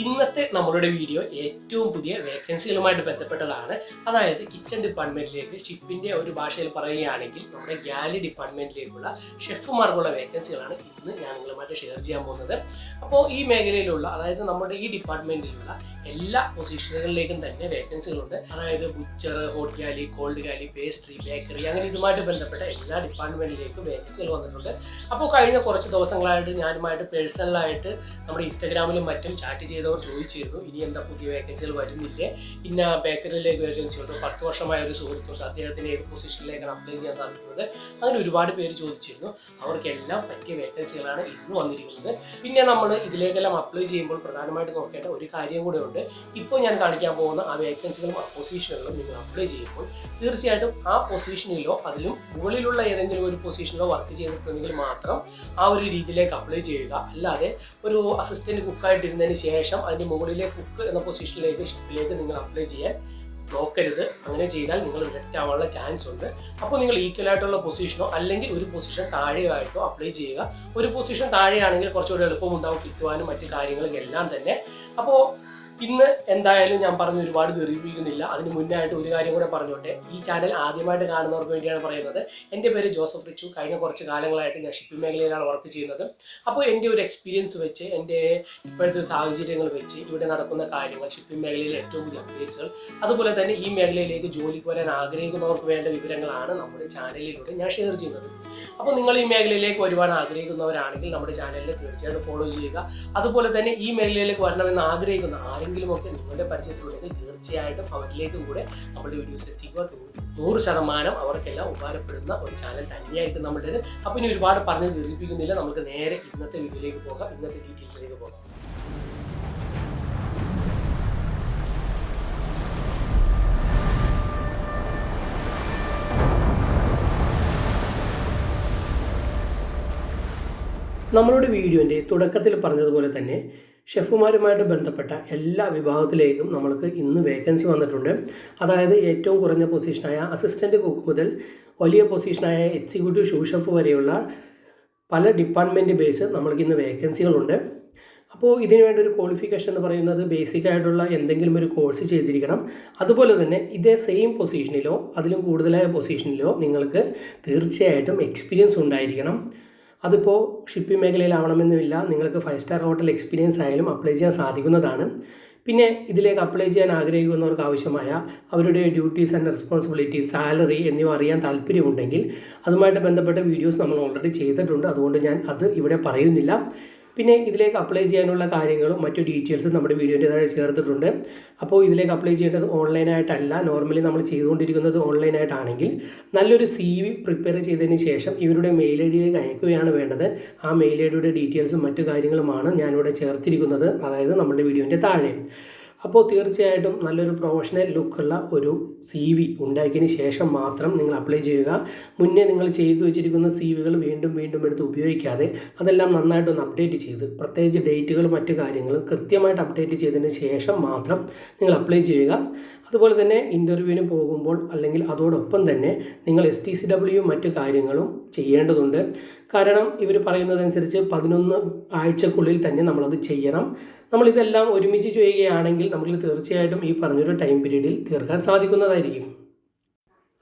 ഇന്നത്തെ നമ്മളുടെ വീഡിയോ ഏറ്റവും പുതിയ വേക്കൻസികളുമായിട്ട് ബന്ധപ്പെട്ടതാണ്. അതായത് കിച്ചൺ ഡിപ്പാർട്ട്മെന്റിലേക്ക് ഷിപ്പിന്റെ ഒരു ഭാഷയിൽ പറയുകയാണെങ്കിൽ നമ്മുടെ ഗാലി ഡിപ്പാർട്ട്മെന്റിലേക്കുള്ള ഷെഫുമാർക്കുള്ള വേക്കൻസികളാണ് ഇന്ന് ഞാൻ നിങ്ങളുമായിട്ട് ഷെയർ ചെയ്യാൻ പോകുന്നത്. അപ്പോൾ ഈ മേഖലയിലുള്ള അതായത് നമ്മുടെ ഈ ഡിപ്പാർട്ട്മെന്റിലുള്ള എല്ലാ പൊസിഷനുകളിലേക്കും തന്നെ വേക്കൻസികളുണ്ട്. അതായത് butcher, hot galley, cold galley, pastry, bakery അങ്ങനെ ഇതുമായിട്ട് ബന്ധപ്പെട്ട എല്ലാ ഡിപ്പാർട്ട്മെന്റിലേക്കും വേക്കൻസികൾ വന്നിട്ടുണ്ട്. അപ്പോൾ കഴിഞ്ഞ കുറച്ച് ദിവസങ്ങളായിട്ട് ഞാനുമായിട്ട് പേഴ്സണലായിട്ട് നമ്മുടെ ഇൻസ്റ്റാഗ്രാമിലും മറ്റും ചാറ്റ് ചെയ്തവർ ചോദിച്ചിരുന്നു, ഇനി എന്താ പുതിയ വേക്കൻസികൾ വരുന്നില്ലേ, ഇന്ന ബേക്കറിയിലേക്ക് വേക്കൻസി ഉണ്ട്, 10 വർഷമായ ഒരു സുഹൃത്തുണ്ട്, അദ്ദേഹത്തിന് ഏത് പൊസിഷനിലേക്കാണ് അപ്ലൈ ചെയ്യാൻ സാധിക്കുന്നത്, അങ്ങനെ ഒരുപാട് പേര് ചോദിച്ചിരുന്നു. അവർക്കെല്ലാം പറ്റിയ വേക്കൻസികളാണ് ഇന്ന് വന്നിരിക്കുന്നത്. പിന്നെ നമ്മൾ ഇതിലേക്കെല്ലാം അപ്ലൈ ചെയ്യുമ്പോൾ പ്രധാനമായിട്ട് നോക്കേണ്ട ഒരു കാര്യം കൂടെ ഉണ്ട്. ഇപ്പോൾ ഞാൻ കാണിക്കാൻ പോകുന്ന ആ വേക്കൻസികളും ആ പൊസിഷനുകളും നിങ്ങൾ അപ്ലൈ ചെയ്യുമ്പോൾ തീർച്ചയായിട്ടും ആ പൊസിഷനിലോ അതിലും മുകളിലുള്ള ഏതെങ്കിലും ഒരു പൊസിഷനിലോ വർക്ക് ചെയ്തിട്ടുണ്ടെങ്കിൽ മാത്രം ആ ഒരു രീതിയിലേക്ക് അപ്ലൈ ചെയ്യുക. അല്ലാതെ ഒരു അസിസ്റ്റന്റ് കുക്കായിട്ടിരുന്നതിന് ശേഷം അതിൻ്റെ മുകളിലെ കുക്ക് എന്ന പൊസിഷനിലേക്ക് ഷിപ്പിലേക്ക് നിങ്ങൾ അപ്ലൈ ചെയ്യാൻ നോക്കരുത്. അങ്ങനെ ചെയ്താൽ നിങ്ങൾ റിജക്റ്റ് ആവാനുള്ള ചാൻസ് ഉണ്ട്. അപ്പോൾ നിങ്ങൾ ഈക്വൽ ആയിട്ടുള്ള പൊസിഷനോ അല്ലെങ്കിൽ ഒരു പൊസിഷൻ താഴെയായിട്ടോ അപ്ലൈ ചെയ്യുക. ഒരു പൊസിഷൻ താഴെയാണെങ്കിൽ കുറച്ചുകൂടി എളുപ്പമുണ്ടാവും കിട്ടുവാനും മറ്റു കാര്യങ്ങളും എല്ലാം തന്നെ. അപ്പോൾ ഇന്ന് എന്തായാലും ഞാൻ പറഞ്ഞ് ഒരുപാട് ദീർഘിപ്പിക്കുന്നില്ല. അതിന് മുന്നായിട്ട് ഒരു കാര്യം കൂടെ പറഞ്ഞോട്ടെ. ഈ ചാനൽ ആദ്യമായിട്ട് കാണുന്നവർക്ക് വേണ്ടിയാണ് പറയുന്നത്. എൻ്റെ പേര് ജോസഫ് റിച്ചു. കഴിഞ്ഞ കുറച്ച് കാലങ്ങളായിട്ട് ഞാൻ ഷിപ്പിംഗ് മേഖലയിലാണ് വർക്ക് ചെയ്യുന്നത്. അപ്പോൾ എൻ്റെ ഒരു എക്സ്പീരിയൻസ് വെച്ച്, എൻ്റെ ഇപ്പോഴത്തെ സാഹചര്യങ്ങൾ വെച്ച്, ഇവിടെ നടക്കുന്ന കാര്യങ്ങൾ, ഷിപ്പിംഗ് മേഖലയിലെ ഏറ്റവും പുതിയ അപ്ഡേറ്റ്സുകൾ, അതുപോലെ തന്നെ ഈ മേഖലയിലേക്ക് ജോലിക്ക് വരാൻ ആഗ്രഹിക്കുന്നവർക്ക് വേണ്ട വിവരങ്ങളാണ് നമ്മുടെ ചാനലിലൂടെ ഞാൻ ഷെയർ ചെയ്യുന്നത്. അപ്പോൾ നിങ്ങൾ ഈ മേഖലയിലേക്ക് വരുവാൻ ആഗ്രഹിക്കുന്നവരാണെങ്കിൽ നമ്മുടെ ചാനലിൽ തീർച്ചയായിട്ടും ഫോളോ ചെയ്യുക. അതുപോലെ തന്നെ ഈ മേഖലയിലേക്ക് വരണമെന്ന് ആഗ്രഹിക്കുന്ന ആരെങ്കിലുമൊക്കെ നിങ്ങളുടെ പരിചയത്തിലുണ്ടെങ്കിൽ തീർച്ചയായിട്ടും അവരിലേക്കും കൂടെ നമ്മുടെ വീഡിയോസ് എത്തിക്കുക. 100% അവർക്കെല്ലാം ഉപകാരപ്പെടുന്ന ഒരു ചാനൽ തന്നെയായിട്ട് നമ്മുടേത്. അപ്പോൾ ഇനി ഒരുപാട് പറഞ്ഞ് ദീർഘിപ്പിക്കുന്നില്ല, നമുക്ക് നേരെ ഇന്നത്തെ വീഡിയോയിലേക്ക് പോകാം, ഇന്നത്തെ ഡീറ്റെയിൽസിലേക്ക് പോകാം. നമ്മളുടെ വീഡിയോൻ്റെ തുടക്കത്തിൽ പറഞ്ഞതുപോലെ തന്നെ ഷെഫുമാരുമായിട്ട് ബന്ധപ്പെട്ട എല്ലാ വിഭാഗത്തിലേക്കും നമ്മൾക്ക് ഇന്ന് വേക്കൻസി വന്നിട്ടുണ്ട്. അതായത് ഏറ്റവും കുറഞ്ഞ പൊസിഷനായ അസിസ്റ്റൻറ്റ് കുക്ക് മുതൽ വലിയ പൊസിഷനായ എക്സിക്യൂട്ടീവ് ഷൂ ഷെഫ് വരെയുള്ള പല ഡിപ്പാർട്ട്മെൻറ്റ് ബേസ് നമ്മൾക്ക് ഇന്ന് വേക്കൻസികളുണ്ട്. അപ്പോൾ ഇതിനു വേണ്ട ഒരു ക്വാളിഫിക്കേഷൻ എന്ന് പറയുന്നത് ബേസിക്കായിട്ടുള്ള എന്തെങ്കിലും ഒരു കോഴ്സ് ചെയ്തിരിക്കണം. അതുപോലെ തന്നെ ഇതേ സെയിം പൊസിഷനിലോ അതിലും കൂടുതലായ പൊസിഷനിലോ നിങ്ങൾക്ക് തീർച്ചയായിട്ടും എക്സ്പീരിയൻസ് ഉണ്ടായിരിക്കണം. അതിപ്പോൾ ഷിപ്പിംഗ് മേഖലയിലാവണമെന്നുമില്ല, നിങ്ങൾക്ക് 5 സ്റ്റാർ ഹോട്ടൽ എക്സ്പീരിയൻസ് ആയാലും അപ്ലൈ ചെയ്യാൻ സാധിക്കുന്നതാണ്. പിന്നെ ഇതിലേക്ക് അപ്ലൈ ചെയ്യാൻ ആഗ്രഹിക്കുന്നവർക്ക് ആവശ്യമായ അവരുടെ ഡ്യൂട്ടീസ് ആൻഡ് റെസ്പോൺസിബിലിറ്റീസ്, സാലറി എന്നിവ അറിയാൻ താല്പര്യമുണ്ടെങ്കിൽ അതുമായിട്ട് ബന്ധപ്പെട്ട വീഡിയോസ് നമ്മൾ ഓൾറെഡി ചെയ്തിട്ടുണ്ട്. അതുകൊണ്ട് ഞാൻ അത് ഇവിടെ പറയുന്നില്ല. പിന്നെ ഇതിലേക്ക് അപ്ലൈ ചെയ്യാനുള്ള കാര്യങ്ങളും മറ്റു ഡീറ്റെയിൽസും നമ്മുടെ വീഡിയോൻ്റെ താഴെ ചേർത്തിട്ടുണ്ട്. അപ്പോൾ ഇതിലേക്ക് അപ്ലൈ ചെയ്യേണ്ടത് ഓൺലൈനായിട്ടല്ല, നോർമലി നമ്മൾ ചെയ്തുകൊണ്ടിരിക്കുന്നത് ഓൺലൈനായിട്ടാണെങ്കിൽ നല്ലൊരു CV പ്രിപ്പയർ ചെയ്തതിന് ശേഷം ഇവരുടെ മെയിൽ ഐ ഡിയിലേക്ക് അയക്കുകയാണ് വേണ്ടത്. ആ മെയിൽ ഐ ഡിയുടെ ഡീറ്റെയിൽസും മറ്റു കാര്യങ്ങളുമാണ് ഞാനിവിടെ ചേർത്തിരിക്കുന്നത്, അതായത് നമ്മുടെ വീഡിയോൻ്റെ താഴെ. അപ്പോൾ തീർച്ചയായിട്ടും നല്ലൊരു പ്രൊഫഷണൽ ലുക്കുള്ള ഒരു CV ഉണ്ടാക്കിയതിന് ശേഷം മാത്രം നിങ്ങൾ അപ്ലൈ ചെയ്യുക. മുന്നേ നിങ്ങൾ ചെയ്തു വെച്ചിരിക്കുന്ന CVകൾ വീണ്ടും വീണ്ടും എടുത്ത് ഉപയോഗിക്കാതെ അതെല്ലാം നന്നായിട്ടൊന്ന് അപ്ഡേറ്റ് ചെയ്ത്, പ്രത്യേകിച്ച് ഡേറ്റുകളും മറ്റു കാര്യങ്ങളും കൃത്യമായിട്ട് അപ്ഡേറ്റ് ചെയ്തതിന് ശേഷം മാത്രം നിങ്ങൾ അപ്ലൈ ചെയ്യുക. അതുപോലെ തന്നെ ഇൻ്റർവ്യൂവിന് പോകുമ്പോൾ അല്ലെങ്കിൽ അതോടൊപ്പം തന്നെ നിങ്ങൾ STCW മറ്റു കാര്യങ്ങളും ചെയ്യേണ്ടതുണ്ട്. കാരണം ഇവർ പറയുന്നതനുസരിച്ച് 11 ആഴ്ചക്കുള്ളിൽ തന്നെ നമ്മളത് ചെയ്യണം. നമ്മളിതെല്ലാം ഒരുമിച്ച് ചെയ്യുകയാണെങ്കിൽ നമുക്ക് തീർച്ചയായിട്ടും ഈ പറഞ്ഞൊരു ടൈം പീരീഡിൽ തീർക്കാൻ സാധിക്കുന്നതായിരിക്കും.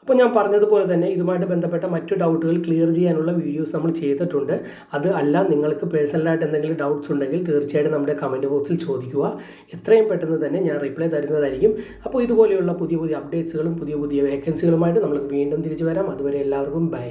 അപ്പോൾ ഞാൻ പറഞ്ഞതുപോലെ തന്നെ ഇതുമായിട്ട് ബന്ധപ്പെട്ട മറ്റു ഡൗട്ടുകൾ ക്ലിയർ ചെയ്യാനുള്ള വീഡിയോസ് നമ്മൾ ചെയ്തിട്ടുണ്ട്. അത് അല്ല, നിങ്ങൾക്ക് പേഴ്സണലായിട്ട് എന്തെങ്കിലും ഡൗട്ട്സ് ഉണ്ടെങ്കിൽ തീർച്ചയായിട്ടും നമ്മുടെ കമൻറ്റ് ബോക്സിൽ ചോദിക്കുക. എത്രയും പെട്ടെന്ന് തന്നെ ഞാൻ റിപ്ലൈ തരുന്നതായിരിക്കും. അപ്പോൾ ഇതുപോലെയുള്ള പുതിയ പുതിയ അപ്ഡേറ്റ്സുകളും പുതിയ പുതിയ വേക്കൻസികളുമായിട്ട് നമുക്ക് വീണ്ടും തിരിച്ചു വരാം. അതുവരെ എല്ലാവർക്കും ബൈ.